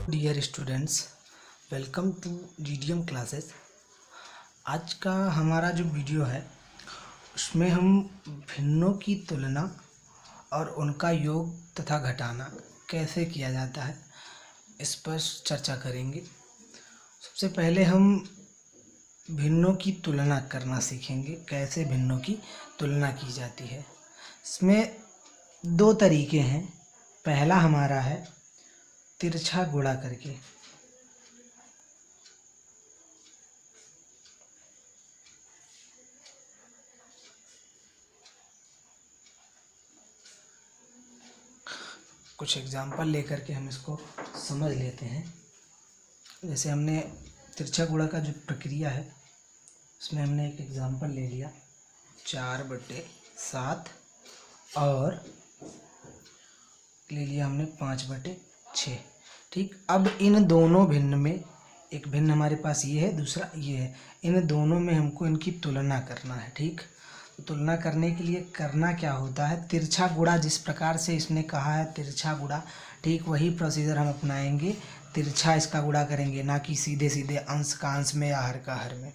Dear students, welcome to GDM classes. आज का हमारा जो वीडियो है उसमें हम भिन्नों की तुलना और उनका योग तथा घटाना कैसे किया जाता है इस पर चर्चा करेंगे। सबसे पहले हम भिन्नों की तुलना करना सीखेंगे, कैसे भिन्नों की तुलना की जाती है। इसमें दो तरीके हैं। पहला हमारा है तिरछा गुणा करके। कुछ एग्जाम्पल लेकर के हम इसको समझ लेते हैं। जैसे हमने तिरछा गुणा का जो प्रक्रिया है उसमें हमने एक एग्जाम्पल ले लिया 4/7 और ले लिया हमने 5/6। ठीक, अब इन दोनों भिन्न में एक भिन्न हमारे पास ये है, दूसरा ये है। इन दोनों में हमको इनकी तुलना करना है। ठीक, तो तुलना करने के लिए करना क्या होता है, तिरछा गुणा जिस प्रकार से इसने कहा है तिरछा गुणा, ठीक वही प्रोसीजर हम अपनाएंगे। तिरछा इसका गुणा करेंगे, ना कि सीधे सीधे अंश का अंश में या हर का हर में।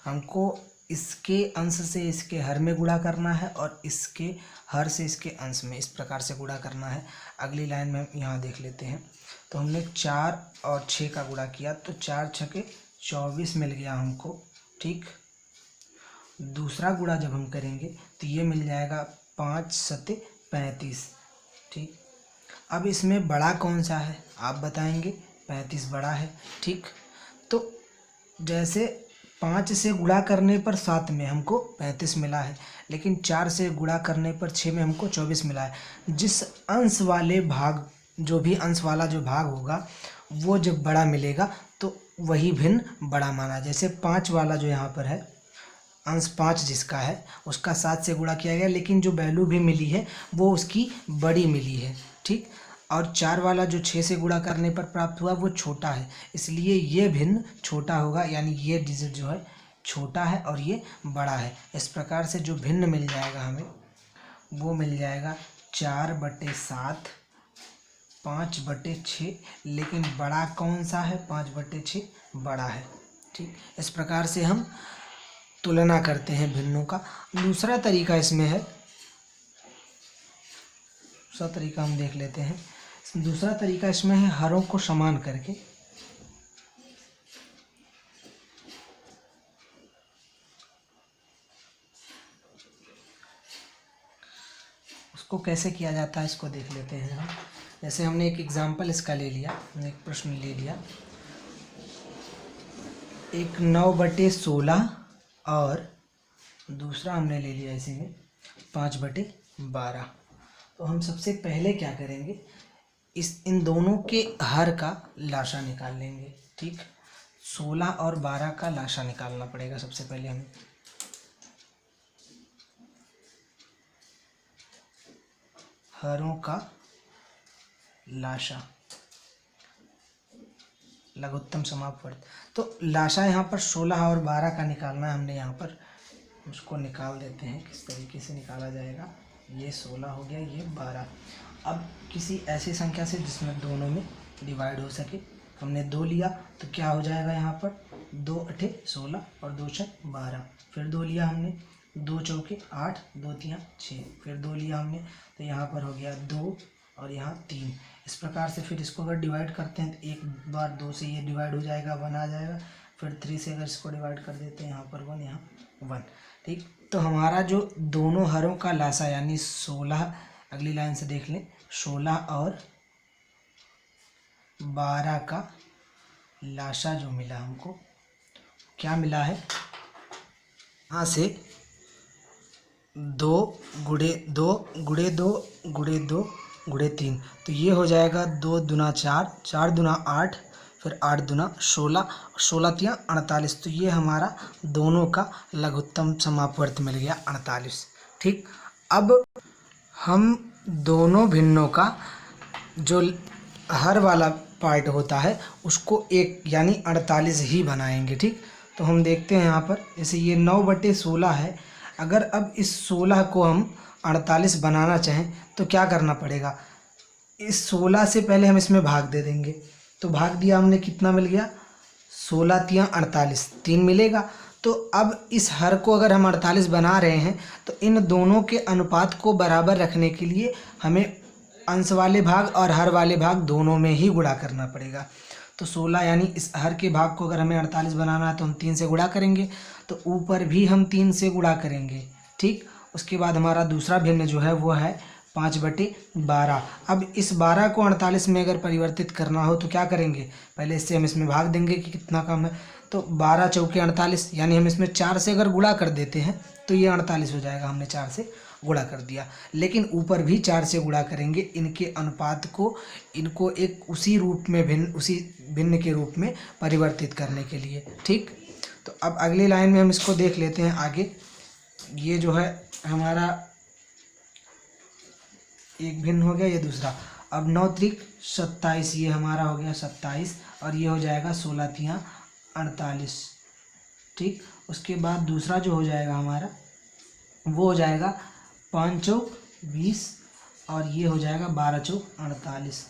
हमको इसके अंश से इसके हर में गुणा करना है और इसके हर से इसके अंश में, इस प्रकार से गुणा करना है। अगली लाइन में यहाँ देख लेते हैं। तो हमने 4 और 6 का गुणा किया तो 4 छके 24 मिल गया हमको। ठीक, दूसरा गुणा जब हम करेंगे तो ये मिल जाएगा 5 सते 35। ठीक, अब इसमें बड़ा कौन सा है आप बताएंगे? 35 बड़ा है। ठीक, तो जैसे 5 से गुणा करने पर 7 में हमको 35 मिला है, लेकिन 4 से गुणा करने पर 6 में हमको 24 मिला है। जिस अंश वाले भाग, जो भी अंश वाला जो भाग होगा वो जब बड़ा मिलेगा तो वही भिन्न बड़ा माना। जैसे 5 वाला जो यहाँ पर है, अंश 5 जिसका है उसका 7 से गुणा किया गया, लेकिन जो वैल्यू भी मिली है वो उसकी बड़ी मिली है। ठीक, और 4 वाला जो 6 से गुणा करने पर प्राप्त हुआ वो छोटा है, इसलिए ये भिन्न छोटा होगा, यानी ये डिजिट जो है छोटा है और ये बड़ा है। इस प्रकार से जो भिन्न मिल जाएगा हमें वो मिल जाएगा 4/7 5/6, लेकिन बड़ा कौन सा है? 5/6 बड़ा है। ठीक, इस प्रकार से हम तुलना करते हैं भिन्नों का। दूसरा तरीका इसमें है, दूसरा तरीका हम देख लेते हैं। दूसरा तरीका इसमें है हरों को समान करके। उसको कैसे किया जाता है इसको देख लेते हैं हम। जैसे हमने एक एग्जाम्पल इसका ले लिया, हमने एक प्रश्न ले लिया, एक 9/16 और दूसरा हमने ले लिया इसी में 5/12। तो हम सबसे पहले क्या करेंगे, इन दोनों के हर का लाशा निकाल लेंगे। ठीक, 16 और 12 का लाशा निकालना पड़ेगा सबसे पहले हमें। हरों का लाशा, लघुत्तम समापवर्त। तो लाशा यहाँ पर 16 और 12 का निकालना है हमने। यहाँ पर उसको निकाल देते हैं, किस तरीके से निकाला जाएगा। ये 16 हो गया, ये 12। अब किसी ऐसी संख्या से जिसमें दोनों में डिवाइड हो सके, हमने 2 लिया तो क्या हो जाएगा यहाँ पर 2 8 16 और 2 6 12। फिर 2 लिया हमने, 2 चौके 8, 2 3 6। फिर 2 लिया हमने तो यहाँ पर हो गया 2 और यहाँ 3। इस प्रकार से फिर इसको अगर डिवाइड करते हैं तो एक बार 2 से ये डिवाइड हो जाएगा, 1 आ जाएगा। फिर 3 से अगर इसको डिवाइड कर देते हैं, यहाँ पर 1, यहाँ 1। ठीक, तो हमारा जो दोनों हरों का लाशा यानी 16, अगली लाइन से देख लें, 16 और 12 का लाशा जो मिला हमको, क्या मिला है, यहाँ से 2 गुणे 2 गुणे 2 गुणे 2 गुणे 3, तो ये हो जाएगा 2 दूना 4, 4 दूना 8, फिर 8 दूना 16, 16 3 48। तो ये हमारा दोनों का लघुत्तम समापवर्त मिल गया 48। ठीक, अब हम दोनों भिन्नों का जो हर वाला पार्ट होता है उसको एक यानी 48 ही बनाएंगे। ठीक, तो हम देखते हैं यहाँ पर, जैसे ये 9/16 है। अगर अब इस 16 को हम 48 बनाना चाहें तो क्या करना पड़ेगा, इस 16 से पहले हम इसमें भाग दे देंगे। तो भाग दिया हमने, कितना मिल गया, 16 तियाँ 48, 3 मिलेगा। तो अब इस हर को अगर हम 48 बना रहे हैं तो इन दोनों के अनुपात को बराबर रखने के लिए हमें अंश वाले भाग और हर वाले भाग दोनों में ही गुणा करना पड़ेगा। तो 16 यानी इस हर के भाग को अगर हमें 48 बनाना है तो हम 3 से गुणा करेंगे, तो ऊपर भी हम 3 से गुणा करेंगे, ठीक। उसके बाद हमारा दूसरा भिन्न जो है वो है 5/12। अब इस 12 को 48 में अगर परिवर्तित करना हो तो क्या करेंगे, पहले इससे हम इसमें भाग देंगे कि कितना कम है। तो 12 चौके 48, यानी हम इसमें 4 से अगर गुणा कर देते हैं तो ये 48 हो जाएगा, हमने 4 से गुणा कर दिया। लेकिन ऊपर भी 4 से गुणा करेंगे, इनके अनुपात को, इनको एक उसी रूप में उसी भिन्न के रूप में परिवर्तित करने के लिए, ठीक। तो अब अगली लाइन में हम इसको देख लेते हैं आगे। ये जो है हमारा एक भिन्न हो गया, ये दूसरा। अब 9 त्रिक 27, ये हमारा हो गया 27 और ये हो जाएगा 16 तियाँ 48, ठीक। उसके बाद दूसरा जो हो जाएगा हमारा वो हो जाएगा 5 चौक 20 और ये हो जाएगा 12 चौक 48।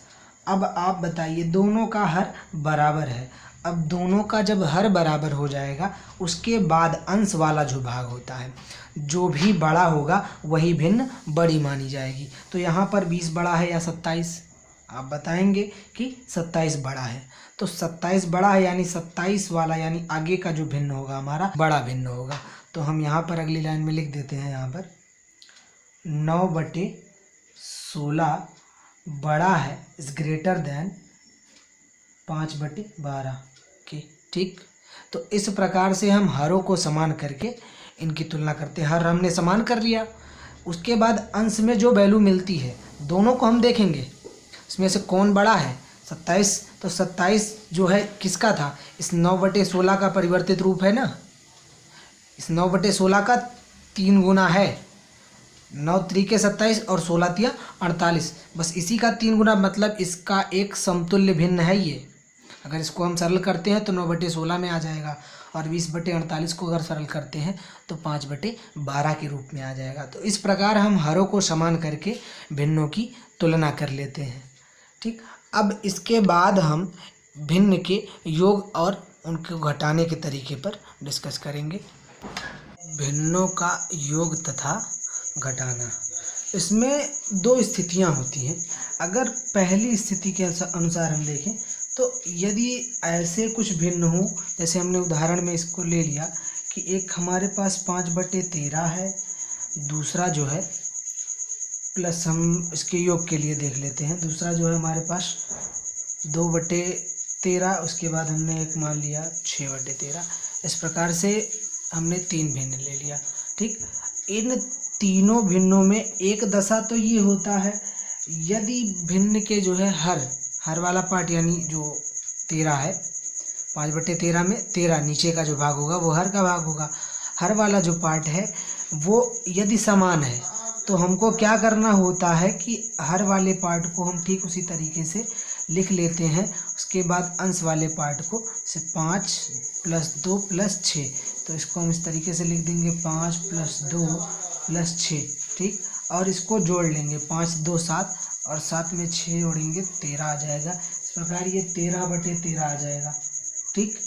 अब आप बताइए, दोनों का हर बराबर है। अब दोनों का जब हर बराबर हो जाएगा उसके बाद अंश वाला जो भाग होता है, जो भी बड़ा होगा वही भिन्न बड़ी मानी जाएगी। तो यहाँ पर 20 बड़ा है या 27, आप बताएंगे कि 27 बड़ा है। तो 27 बड़ा है यानी 27 वाला, यानी आगे का जो भिन्न होगा हमारा बड़ा भिन्न होगा। तो हम यहाँ पर अगली लाइन में लिख देते हैं, यहाँ पर 9/16 बड़ा है, इज ग्रेटर देन 5/12 के, ठीक। तो इस प्रकार से हम हरों को समान करके इनकी तुलना करते हैं। हर हमने समान कर लिया, उसके बाद अंश में जो वैल्यू मिलती है दोनों को हम देखेंगे, इसमें से कौन बड़ा है, 27। तो 27 जो है किसका था, इस 9/16 का परिवर्तित रूप है ना, इस 9/16 का 3 गुना है। 9 त्रिके 27 और 16 तियाँ 48, बस इसी का 3 गुना, मतलब इसका एक समतुल्य भिन्न है ये। अगर इसको हम सरल करते हैं तो 9/16 में आ जाएगा और 20/48 को अगर सरल करते हैं तो 5/12 के रूप में आ जाएगा। तो इस प्रकार हम हरों को समान करके भिन्नों की तुलना कर लेते हैं, ठीक। अब इसके बाद हम भिन्न के योग और उनको घटाने के तरीके पर डिस्कस करेंगे। भिन्नों का योग तथा घटाना, इसमें 2 स्थितियां होती हैं। अगर पहली स्थिति के अनुसार हम देखें तो यदि ऐसे कुछ भिन्न हो, जैसे हमने उदाहरण में इसको ले लिया कि एक हमारे पास 5/13 है, दूसरा जो है प्लस, हम इसके योग के लिए देख लेते हैं, दूसरा जो है हमारे पास 2/13, उसके बाद हमने एक मान लिया 6/13। इस प्रकार से हमने 3 भिन्न ले लिया, ठीक। इन तीनों भिन्नों में एक दशा तो ये होता है, यदि भिन्न के जो है हर वाला पार्ट, यानी जो 13 है, 5/13 में 13 नीचे का जो भाग होगा वो हर का भाग होगा। हर वाला जो पार्ट है वो यदि समान है तो हमको क्या करना होता है कि हर वाले पार्ट को हम ठीक उसी तरीके से लिख लेते हैं। उसके बाद अंश वाले पार्ट को से 5 + 2 + 6, तो इसको हम इस तरीके से लिख देंगे 5 + 2 + 6, ठीक। और इसको जोड़ लेंगे, 5 2 7 और 7 में 6 जोड़ेंगे 13 आ जाएगा। इस प्रकार ये 13/13 आ जाएगा, ठीक।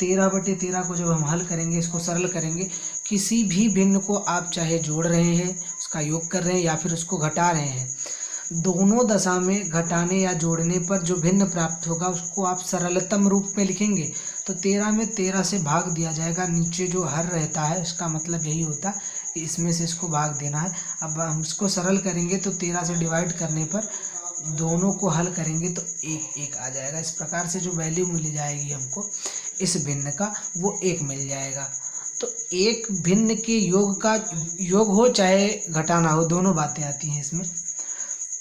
13/13 को जब हम हल करेंगे, इसको सरल करेंगे, किसी भी भिन्न को आप चाहे जोड़ रहे हैं, उसका योग कर रहे हैं या फिर उसको घटा रहे हैं, दोनों दशा में घटाने या जोड़ने पर जो भिन्न प्राप्त होगा उसको आप सरलतम रूप में लिखेंगे। तो 13 में 13 से भाग दिया जाएगा, नीचे जो हर रहता है उसका मतलब यही होता है कि इसमें से इसको भाग देना है। अब हम इसको सरल करेंगे तो 13 से डिवाइड करने पर दोनों को हल करेंगे तो 1 आ जाएगा। इस प्रकार से जो वैल्यू मिल जाएगी हमको इस भिन्न का, वो 1 मिल जाएगा। तो एक भिन्न के योग का योग हो चाहे घटाना हो, दोनों बातें आती हैं इसमें।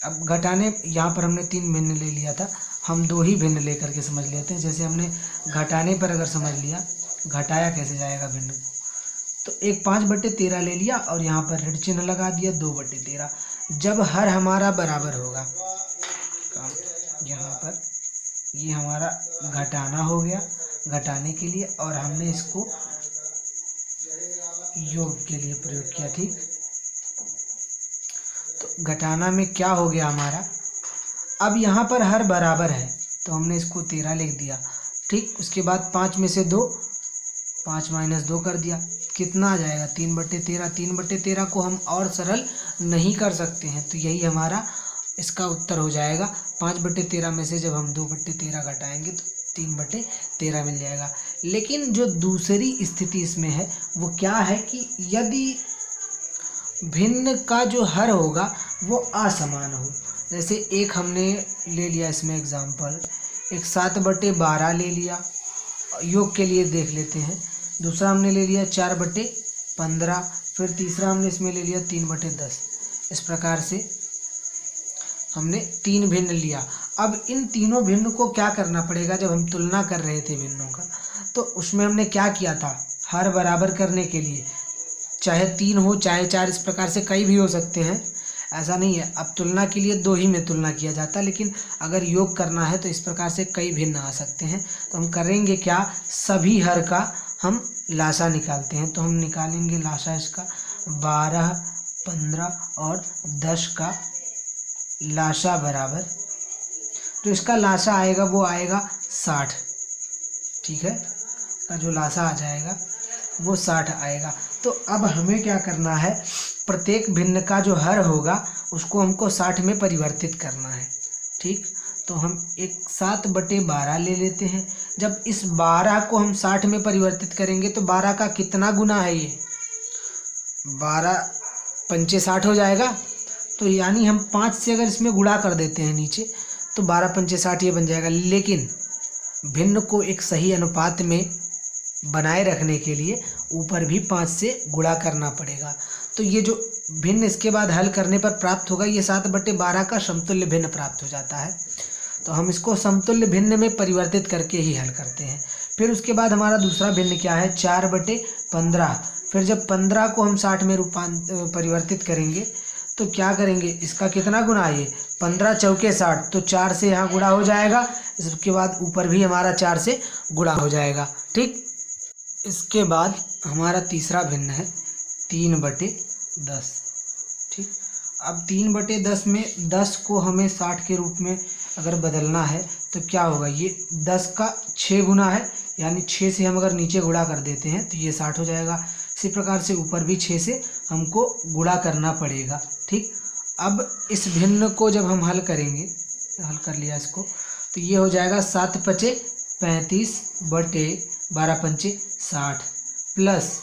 अब घटाने, यहाँ पर हमने 3 भिन्न ले लिया था, हम 2 ही भिन्न लेकर के समझ लेते हैं। जैसे हमने घटाने पर अगर समझ लिया, घटाया कैसे जाएगा भिन्न को, तो एक 5/13 ले लिया और यहाँ पर ऋण चिन्ह लगा दिया 2/13। जब हर हमारा बराबर होगा, यहाँ पर ये हमारा घटाना हो गया, घटाने के लिए, और हमने इसको योग के लिए प्रयोग किया, ठीक। तो घटाना में क्या हो गया हमारा, अब यहाँ पर हर बराबर है तो हमने इसको 13 लिख दिया। ठीक, उसके बाद 5 में से 2, 5 माइनस 2 कर दिया, कितना आ जाएगा 3/13। 3/13 को हम और सरल नहीं कर सकते हैं, तो यही हमारा इसका उत्तर हो जाएगा। 5/13 में से जब हम 2/13 घटाएंगे तो 3/13 मिल जाएगा। लेकिन जो दूसरी स्थिति इसमें है वो क्या है कि यदि भिन्न का जो हर होगा वो असमान हो, जैसे एक हमने ले लिया इसमें एग्जाम्पल, एक 7/12 ले लिया, योग के लिए देख लेते हैं। दूसरा हमने ले लिया 4/15, फिर तीसरा हमने इसमें ले लिया 3/10। इस प्रकार से हमने 3 भिन्न लिया। अब इन तीनों भिन्न को क्या करना पड़ेगा, जब हम तुलना कर रहे थे भिन्नों का, तो उसमें हमने क्या किया था, हर बराबर करने के लिए चाहे 3 हो चाहे 4, इस प्रकार से कई भी हो सकते हैं, ऐसा नहीं है। अब तुलना के लिए 2 ही में तुलना किया जाता है, लेकिन अगर योग करना है तो इस प्रकार से कई भिन्न आ सकते हैं। तो हम करेंगे क्या, सभी हर का हम लासा निकालते हैं। तो हम निकालेंगे लासा इसका 12, 15 और 10 का लासा बराबर, तो इसका लासा आएगा वो आएगा 60। ठीक है, का जो लासा आ जाएगा वो 60 आएगा। तो अब हमें क्या करना है, प्रत्येक भिन्न का जो हर होगा उसको हमको 60 में परिवर्तित करना है। ठीक, तो हम एक 7/12 ले लेते हैं। जब इस 12 को हम 60 में परिवर्तित करेंगे तो 12 का कितना गुना है, ये 12 पंचे 60 हो जाएगा। तो यानी हम 5 से अगर इसमें गुणा कर देते हैं नीचे, तो 12 पंचे 60 ये बन जाएगा। लेकिन भिन्न को एक सही अनुपात में बनाए रखने के लिए ऊपर भी 5 से गुणा करना पड़ेगा। तो ये जो भिन्न इसके बाद हल करने पर प्राप्त होगा, ये 7/12 का समतुल्य भिन्न प्राप्त हो जाता है। तो हम इसको समतुल्य भिन्न में परिवर्तित करके ही हल करते हैं। फिर उसके बाद हमारा दूसरा भिन्न क्या है, 4/15। फिर जब 15 को हम 60 में परिवर्तित करेंगे तो क्या करेंगे, इसका कितना गुना है, ये 15 चौके 60, तो 4 से यहाँ गुणा हो जाएगा। इसके बाद ऊपर भी हमारा 4 से गुणा हो जाएगा। ठीक, इसके बाद हमारा तीसरा भिन्न है 3/10। ठीक, अब 3/10 में 10 को हमें 60 के रूप में अगर बदलना है तो क्या होगा, ये 10 का 6 गुना है, यानी 6 से हम अगर नीचे गुणा कर देते हैं तो ये 60 हो जाएगा। इसी प्रकार से ऊपर भी 6 से हमको गुणा करना पड़ेगा। ठीक, अब इस भिन्न को जब हम हल करेंगे, हल कर लिया इसको, तो ये हो जाएगा 7×5 = 35 बटे 12×5 = 60 प्लस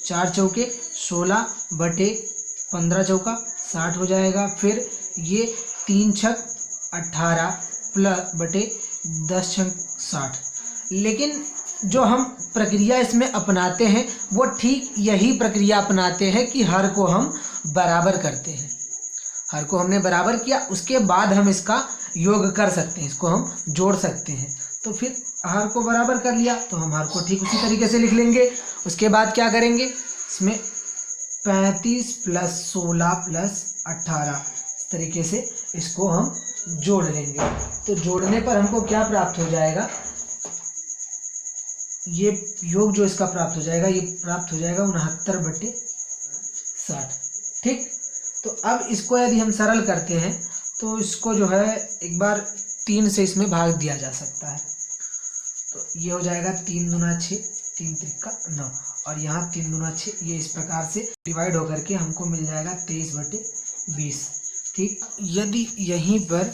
4 चौके 16 बटे 15 चौका 60 हो जाएगा। फिर ये 3 छक 18 प्लस बटे 10 छक 60। लेकिन जो हम प्रक्रिया इसमें अपनाते हैं वो ठीक यही प्रक्रिया अपनाते हैं कि हर को हम बराबर करते हैं। हर को हमने बराबर किया, उसके बाद हम इसका योग कर सकते हैं, इसको हम जोड़ सकते हैं। तो फिर हर को बराबर कर लिया तो हम हर को ठीक उसी तरीके से लिख लेंगे। उसके बाद क्या करेंगे, इसमें 35 + 16 + 18 इस तरीके से इसको हम जोड़ लेंगे। तो जोड़ने पर हमको क्या प्राप्त हो जाएगा, ये योग जो इसका प्राप्त हो जाएगा, ये प्राप्त हो जाएगा 69/60। ठीक, तो अब इसको यदि हम सरल करते हैं तो इसको जो है एक बार 3 से इसमें भाग दिया जा सकता है। तो ये हो जाएगा 3 दूना 6, 3 त्रिका 9, और यहाँ 3 दूना 6, ये इस प्रकार से डिवाइड होकर के हमको मिल जाएगा 23/20। ठीक, यदि यहीं पर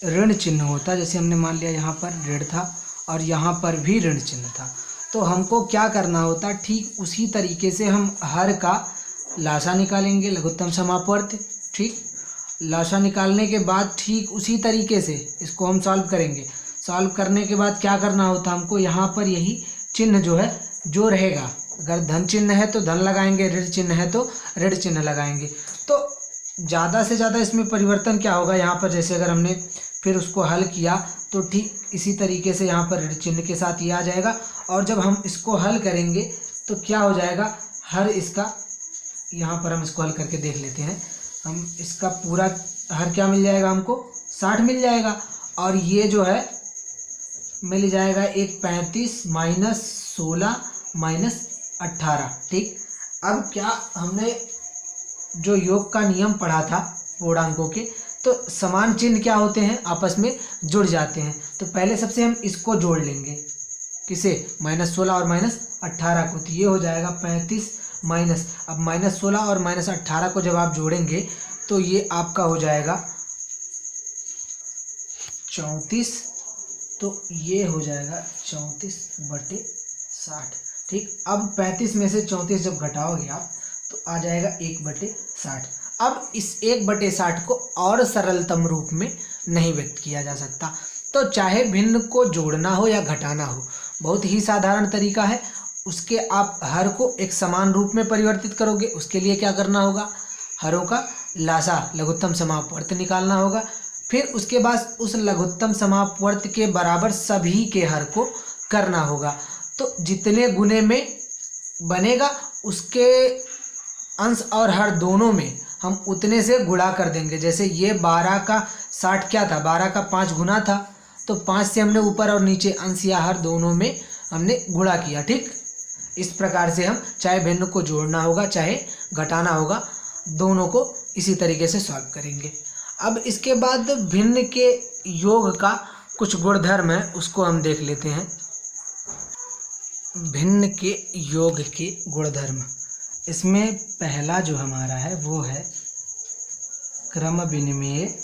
ऋण चिन्ह होता, जैसे हमने मान लिया यहाँ पर ऋण था और यहाँ पर भी ऋण चिन्ह था, तो हमको क्या करना होता, ठीक उसी तरीके से हम हर का लासा निकालेंगे, लघुत्तम समापवर्त। ठीक, लासा निकालने के बाद ठीक उसी तरीके से इसको हम सॉल्व करेंगे। सॉल्व करने के बाद क्या करना होता, हमको यहाँ पर यही चिन्ह जो है जो रहेगा, अगर धन चिन्ह है तो धन लगाएंगे, ऋण चिन्ह है तो ऋण चिन्ह लगाएंगे। तो ज़्यादा से ज़्यादा इसमें परिवर्तन क्या होगा, यहाँ पर जैसे अगर हमने फिर उसको हल किया तो ठीक इसी तरीके से यहाँ पर ऋण चिन्ह के साथ ये आ जाएगा। और जब हम इसको हल करेंगे तो क्या हो जाएगा, हर इसका, यहाँ पर हम इसको हल करके देख लेते हैं, हम इसका पूरा हर क्या मिल जाएगा, हमको 60 मिल जाएगा। और ये जो है मिल जाएगा एक 35 - 16 - 18। ठीक, अब क्या हमने जो योग का नियम पढ़ा था पूर्णांकों के, तो समान चिन्ह क्या होते हैं, आपस में जुड़ जाते हैं। तो पहले सबसे हम इसको जोड़ लेंगे, किसे, -16 और -18 को। तो ये हो जाएगा 35 माइनस, अब -16 और -18 को जब आप जोड़ेंगे तो ये आपका हो जाएगा 34। तो ये हो जाएगा 34/60। ठीक, अब 35 में से 34 जब घटाओगे आप तो आ जाएगा 1/60। अब इस 1/60 को और सरलतम रूप में नहीं व्यक्त किया जा सकता। तो चाहे भिन्न को जोड़ना हो या घटाना हो, बहुत ही साधारण तरीका है। उसके आप हर को एक समान रूप में परिवर्तित करोगे। उसके लिए क्या करना होगा, हरों का लासा लघुत्तम समापवर्त निकालना होगा। फिर उसके बाद उस लघुत्तम समापवर्त के बराबर सभी के हर को करना होगा। तो जितने गुने में बनेगा उसके अंश और हर दोनों में हम उतने से गुणा कर देंगे। जैसे ये 12 का 60 क्या था, 12 का 5 गुना था, तो 5 से हमने ऊपर और नीचे अंश या हर दोनों में हमने गुणा किया। ठीक, इस प्रकार से हम चाहे भिन्न को जोड़ना होगा चाहे घटाना होगा, दोनों को इसी तरीके से सॉल्व करेंगे। अब इसके बाद भिन्न के योग का कुछ गुणधर्म है, उसको हम देख लेते हैं। भिन्न के योग के गुणधर्म, इसमें पहला जो हमारा है वो है क्रम विनिमेय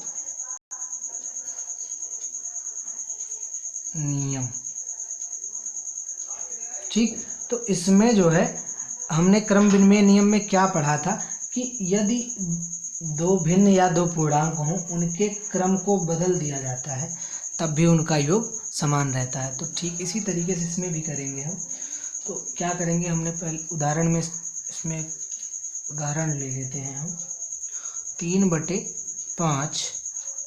नियम। ठीक, तो इसमें जो है हमने क्रम विनिमेय नियम में क्या पढ़ा था कि यदि दो भिन्न या दो पूर्णांक हों, उनके क्रम को बदल दिया जाता है तब भी उनका योग समान रहता है। तो ठीक इसी तरीके से इसमें भी करेंगे हम। तो क्या करेंगे, हमने पहले उदाहरण में इसमें उदाहरण ले लेते हैं हम 3/5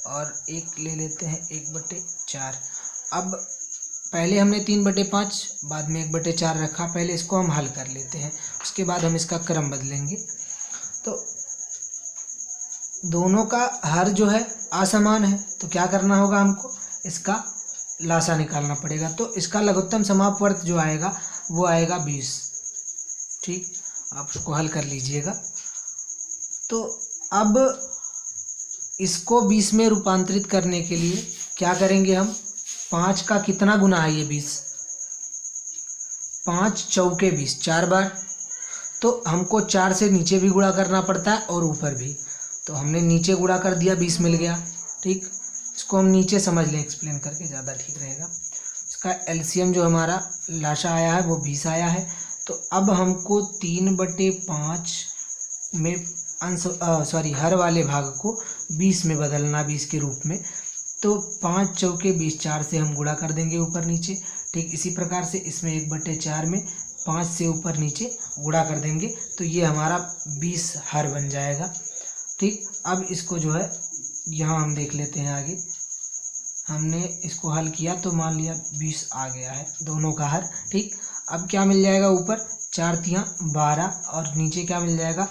और एक ले लेते हैं 1/4। अब पहले हमने 3/5 बाद में 1/4 रखा, पहले इसको हम हल कर लेते हैं, उसके बाद हम इसका क्रम बदलेंगे। तो दोनों का हर जो है असमान है, तो क्या करना होगा, हमको इसका लासा निकालना पड़ेगा। तो इसका लघुत्तम समापवर्त जो आएगा वो आएगा 20। ठीक, आप उसको हल कर लीजिएगा। तो अब इसको 20 में रूपांतरित करने के लिए क्या करेंगे हम, 5 का कितना गुना है ये 20, 5 चौके 20, 4 बार। तो हमको 4 से नीचे भी गुणा करना पड़ता है और ऊपर भी, तो हमने नीचे गुणा कर दिया, 20 मिल गया। ठीक, इसको हम नीचे समझ लें, एक्सप्लेन करके ज़्यादा ठीक रहेगा। इसका एलसीएम जो हमारा लाशा आया है वो 20 आया है। तो अब हमको 3/5 में हर वाले भाग को 20 में बदलना, 20 के रूप में। तो 5 चौके 20, 4 से हम गुणा कर देंगे ऊपर नीचे। ठीक, इसी प्रकार से इसमें 1/4 में 5 से ऊपर नीचे गुणा कर देंगे, तो ये हमारा 20 हर बन जाएगा। ठीक, अब इसको जो है यहाँ हम देख लेते हैं आगे। हमने इसको हल किया तो मान लिया 20 आ गया है दोनों का हर। ठीक, अब क्या मिल जाएगा, ऊपर 4 तियाँ 12 और नीचे क्या मिल जाएगा,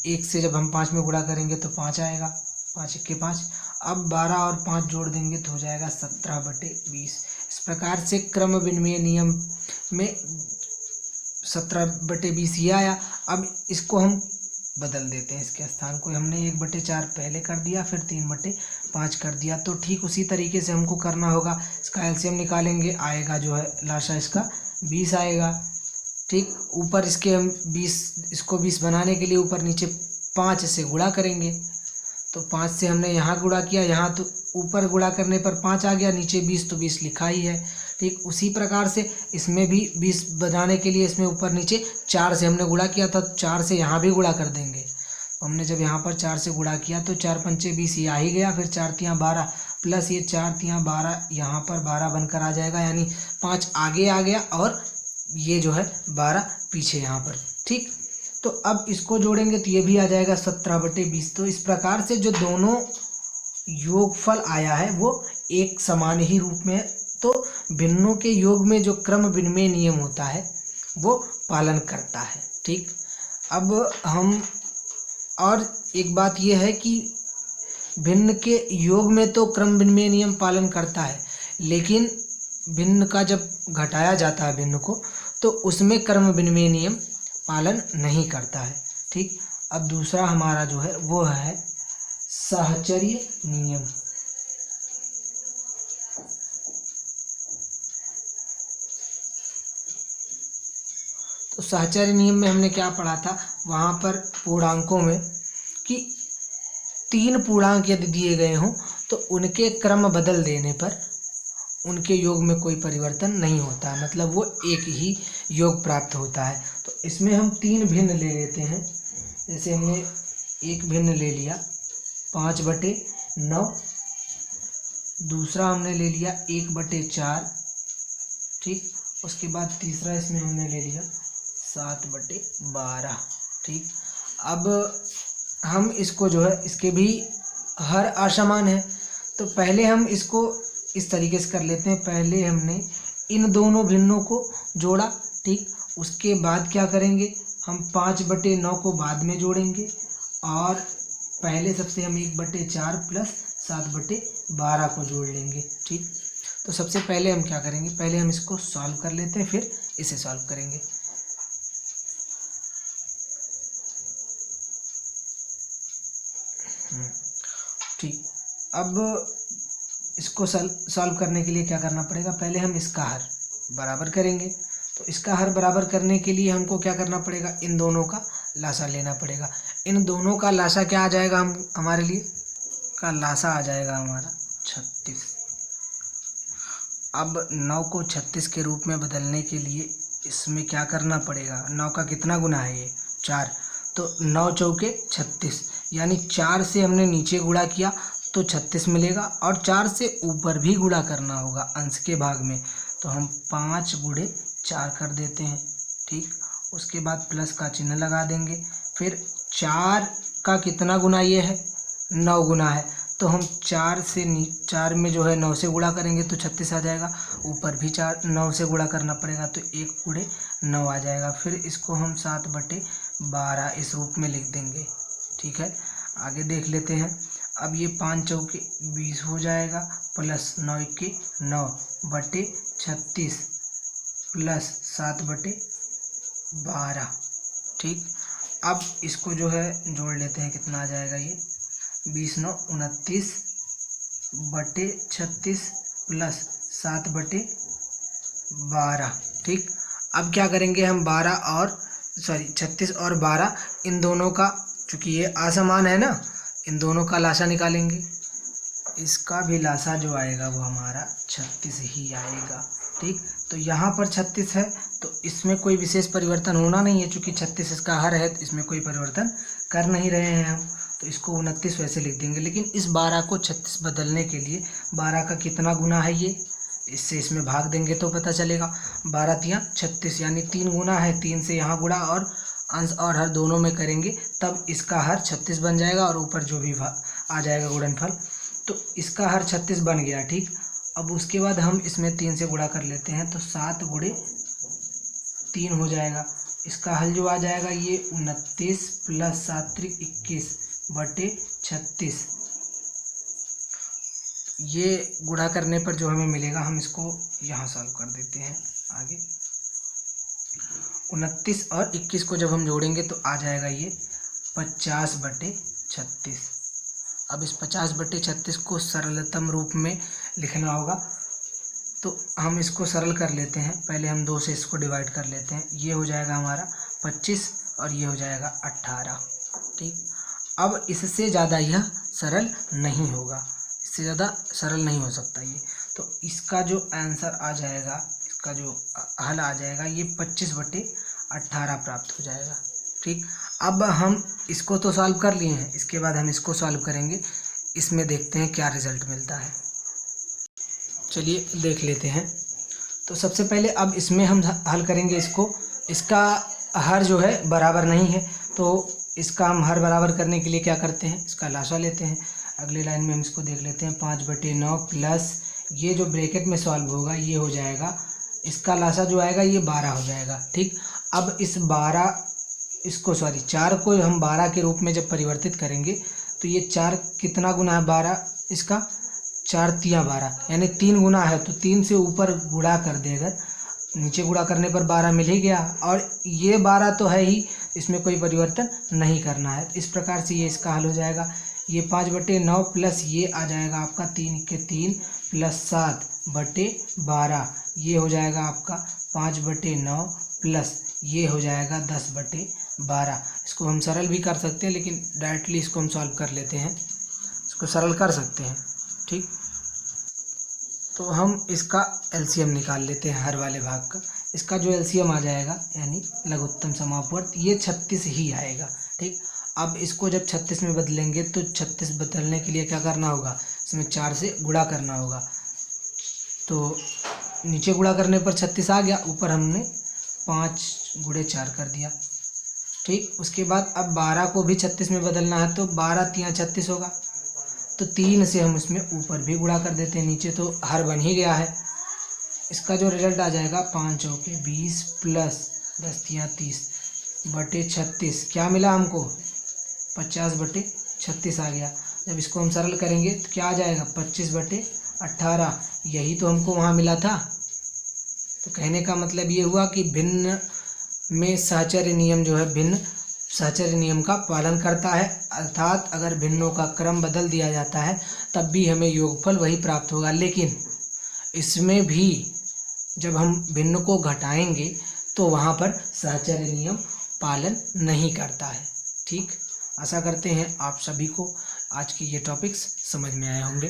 1 से जब हम 5 में गुणा करेंगे तो 5 आएगा, 5 × 5। अब 12 और 5 जोड़ देंगे तो हो जाएगा 17/20। इस प्रकार से क्रम विनिमय नियम में 17/20 ही आया। अब इसको हम बदल देते हैं, इसके स्थान को हमने 1/4 पहले कर दिया, फिर 3/5 कर दिया। तो ठीक उसी तरीके से हमको करना होगा। इसका एलसीएम निकालेंगे, आएगा जो है लाशा इसका 20 आएगा। ठीक, ऊपर इसके हम 20 बनाने के लिए ऊपर नीचे 5 से गुणा करेंगे। तो 5 से हमने यहाँ गुणा किया, यहाँ तो ऊपर गुणा करने पर 5 आ गया, नीचे 20 तो 20 लिखा ही है। ठीक, उसी प्रकार से इसमें भी 20 बनाने के लिए इसमें ऊपर नीचे 4 से हमने गुणा किया था, 4 से यहाँ भी गुणा कर देंगे। तो हमने जब यहाँ पर 4 से गुणा किया तो 4 × 5 = 20 ये आ ही गया, फिर 4 तियाँ 12 प्लस ये 4 तियाँ 12 यहाँ पर 12 बनकर आ जाएगा, यानी 5 आगे आ गया और ये जो है 12 पीछे यहाँ पर। ठीक, तो अब इसको जोड़ेंगे तो ये भी आ जाएगा 17/20। तो इस प्रकार से जो दोनों योगफल आया है वो एक समान ही रूप में है। तो भिन्नों के योग में जो क्रम विनिमय नियम होता है वो पालन करता है। ठीक, अब हम और एक बात ये है कि भिन्न के योग में तो क्रम विनिमय नियम पालन करता है, लेकिन भिन्न का जब घटाया जाता है भिन्न को, तो उसमें क्रम विनिमय नियम पालन नहीं करता है। ठीक, अब दूसरा हमारा जो है वो है साहचर्य नियम। तो साहचर्य नियम में हमने क्या पढ़ा था, वहाँ पर पूर्णांकों में कि 3 पूर्णांक यदि दिए गए हों तो उनके क्रम बदल देने पर उनके योग में कोई परिवर्तन नहीं होता है, मतलब वो एक ही योग प्राप्त होता है। तो इसमें हम 3 भिन्न ले लेते हैं। जैसे हमने एक भिन्न ले लिया 5/9, दूसरा हमने ले लिया 1/4, ठीक। उसके बाद तीसरा इसमें हमने ले लिया 7/12, ठीक। अब हम इसको जो है, इसके भी हर असमान है, तो पहले हम इसको इस तरीके से कर लेते हैं। पहले हमने इन दोनों भिन्नों को जोड़ा, ठीक। उसके बाद क्या करेंगे, हम 5/9 को बाद में जोड़ेंगे और पहले सबसे हम 1/4 प्लस 7/12 को जोड़ लेंगे, ठीक। तो सबसे पहले हम क्या करेंगे, पहले हम इसको सॉल्व कर लेते हैं, फिर इसे सॉल्व करेंगे। ठीक, अब इसको सॉल्व करने के लिए क्या करना पड़ेगा, पहले हम इसका हर बराबर करेंगे। तो इसका हर बराबर करने के लिए हमको क्या करना पड़ेगा, इन दोनों का लासा लेना पड़ेगा। इन दोनों का लासा क्या आ जाएगा, हमारे लिए का लासा आ जाएगा हमारा 36। अब 9 को 36 के रूप में बदलने के लिए इसमें क्या करना पड़ेगा, 9 का कितना गुना है, ये 4। तो 9 चौके 36, यानी 4 से हमने नीचे गुणा किया तो 36 मिलेगा और 4 से ऊपर भी गुणा करना होगा अंश के भाग में। तो हम 5 गुणे 4 कर देते हैं, ठीक। उसके बाद प्लस का चिन्ह लगा देंगे। फिर 4 का कितना गुना ये है, 9 गुना है, तो हम 4 में जो है 9 से गुणा करेंगे तो 36 आ जाएगा। ऊपर भी 9 से गुणा करना पड़ेगा तो 1 गुणे 9 आ जाएगा। फिर इसको हम 7/12 इस रूप में लिख देंगे, ठीक है। आगे देख लेते हैं। अब ये 5 चौके 20 हो जाएगा, प्लस 9 के 9/36 प्लस 7/12, ठीक। अब इसको जो है जोड़ लेते हैं, कितना आ जाएगा ये 20 9 29/36 प्लस 7/12, ठीक। अब क्या करेंगे हम 36 और 12 इन दोनों का, चूँकि ये असमान है ना, इन दोनों का लासा निकालेंगे। इसका भी लासा जो आएगा वो हमारा 36 ही आएगा, ठीक। तो यहाँ पर 36 है तो इसमें कोई विशेष परिवर्तन होना नहीं है, चूँकि 36 इसका हर है तो इसमें कोई परिवर्तन कर नहीं रहे हैं हम, तो इसको 29 वैसे लिख देंगे। लेकिन इस 12 को 36 बदलने के लिए 12 का कितना गुना है, ये इससे इसमें भाग देंगे तो पता चलेगा। 12 तियां 36, यानी 3 गुना है, 3 से यहाँ गुणा और अंश और हर दोनों में करेंगे तब इसका हर 36 बन जाएगा और ऊपर जो भी आ जाएगा गुणनफल, तो इसका हर 36 बन गया, ठीक। अब उसके बाद हम इसमें 3 से गुणा कर लेते हैं तो 7 गुणे 3 हो जाएगा। इसका हल जो आ जाएगा ये 29 प्लस 7 त्रिक 21/36। ये गुणा करने पर जो हमें मिलेगा हम इसको यहाँ सॉल्व कर देते हैं। आगे 29 और 21 को जब हम जोड़ेंगे तो आ जाएगा ये 50/36। अब इस 50/36 को सरलतम रूप में लिखना होगा तो हम इसको सरल कर लेते हैं। पहले हम 2 से इसको डिवाइड कर लेते हैं, ये हो जाएगा हमारा 25 और ये हो जाएगा 18, ठीक। अब इससे ज़्यादा यह सरल नहीं होगा, इससे ज़्यादा सरल नहीं हो सकता ये, तो इसका जो आंसर आ जाएगा, इसका जो हल आ जाएगा ये 25/18 प्राप्त हो जाएगा, ठीक। अब हम इसको तो सॉल्व कर लिए हैं, इसके बाद हम इसको सॉल्व करेंगे, इसमें देखते हैं क्या रिजल्ट मिलता है। चलिए देख लेते हैं। तो सबसे पहले अब इसमें हम हल करेंगे इसको, इसका हर जो है बराबर नहीं है तो इसका हम हर बराबर करने के लिए क्या करते हैं, इसका लासा लेते हैं। अगले लाइन में हम इसको देख लेते हैं, 5/9 प्लस ये जो ब्रैकेट में सॉल्व होगा ये हो जाएगा, इसका लासा जो आएगा ये 12 हो जाएगा, ठीक। अब इस 4 को हम 12 के रूप में जब परिवर्तित करेंगे तो ये 4 कितना गुना है 12, इसका 4 तियां 12, यानी 3 गुना है, तो 3 से ऊपर गुणा कर देगा, नीचे गुणा करने पर 12 मिल ही गया और ये 12 तो है ही, इसमें कोई परिवर्तन नहीं करना है। इस प्रकार से ये इसका हल हो जाएगा। ये 5/9 प्लस ये आ जाएगा आपका 3 के 3 प्लस 7/12, ये हो जाएगा आपका 5/9 प्लस ये हो जाएगा 10/12। इसको हम सरल भी कर सकते हैं, लेकिन डायरेक्टली इसको हम सॉल्व कर लेते हैं, इसको सरल कर सकते हैं। ठीक, तो हम इसका एलसीएम निकाल लेते हैं हर वाले भाग का। इसका जो एलसीएम आ जाएगा यानी लघुत्तम समापवर्त, ये 36 ही आएगा। ठीक, अब इसको जब 36 में बदलेंगे तो 36 बदलने के लिए क्या करना होगा, इसमें 4 से गुणा करना होगा। तो नीचे गुणा करने पर 36 आ गया, ऊपर हमने 5×4 कर दिया। ठीक, उसके बाद अब 12 को भी 36 में बदलना है, तो 12 × 36 होगा, तो 3 से हम इसमें ऊपर भी गुणा कर देते हैं, नीचे तो हर बन ही गया है। इसका जो रिजल्ट आ जाएगा 5 चौके 20 प्लस 10 × 30/36, क्या मिला हमको 50/36 आ गया। जब इसको हम सरल करेंगे तो क्या आ जाएगा 25/18, यही तो हमको वहाँ मिला था। तो कहने का मतलब ये हुआ कि भिन्न में सहचर्य नियम जो है भिन्न सहचर्य नियम का पालन करता है, अर्थात अगर भिन्नों का क्रम बदल दिया जाता है तब भी हमें योगफल वही प्राप्त होगा। लेकिन इसमें भी जब हम भिन्न को घटाएंगे तो वहाँ पर सहचर्य नियम पालन नहीं करता है। ठीक, आशा करते हैं आप सभी को आज के ये टॉपिक्स समझ में आए होंगे।